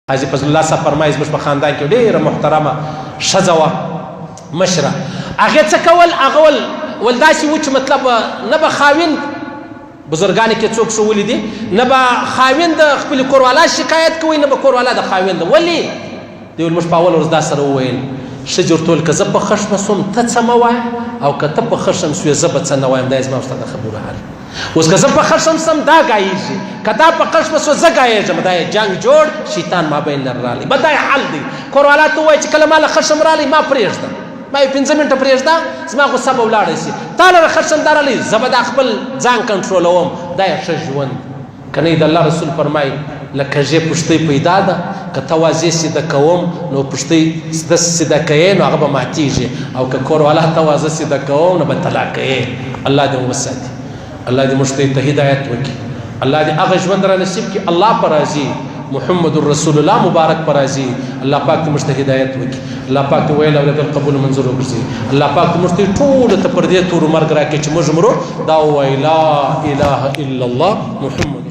حاجی فضل الله صاحب فرمایي زموږ په خاندان کې ډېره محترمه ښځه وه مشره. هغې څه کول؟ هغه ول داسې و چې مطلب نه به خاوند بزرګانې کې څوک ښوولي دي، نه به خاوند د خپلې کوروالا شکایت کوي، نه به کوروالا د خاوند. ولې؟ دی ویل موږ په اول ورځ دا سره وویل ښځې ورته ویل که زه په خښمه سوم ته څه مه وایه، او که ته په خښم سوې زه به څه نه وایم. دا یې زما ورته د خبرو حل. اوس که زه په خښم سم دا ګایېږي، که دا په خښمه سو زه ګایېږم، دا یې جنګ جوړ شیطان مابین لر رالی. به دا یې حل دی. کوروالا ته ووایه چې کله ما له خښم رالی ما پرېږده، ما یې 5 منټه پرېږده، زما غوسه به ولاړه شي. تا لره خښم دا رالی زه به دا خپل ځان کنټرولوم. دا یې ښه ژوند. که نه د الله رسول فرمایي له کږې پشتۍ پیدا ده، که ته واضح سیده کوم نو پشتۍ داسې سیده کوې نو هغه به ماتېږي، او که کوروالا ته واضح سیده کوم نو به طلاق کوې. الله دې وساتي، الله دې موږ ته هدایت وکړي، الله دې هغه ژوند را نصیب کړي الله په راضي، محمد رسول الله مبارک پر راضي. الله پاک دې موږ ته هدایت وکړي، الله پاک دې ویل اولاد القبول منظور وګرځي، الله پاک دې موږ ته ټولو ته پر دې تورو مرګ راکړي چې موږ مرو دا ووایي لا اله الا الله محمد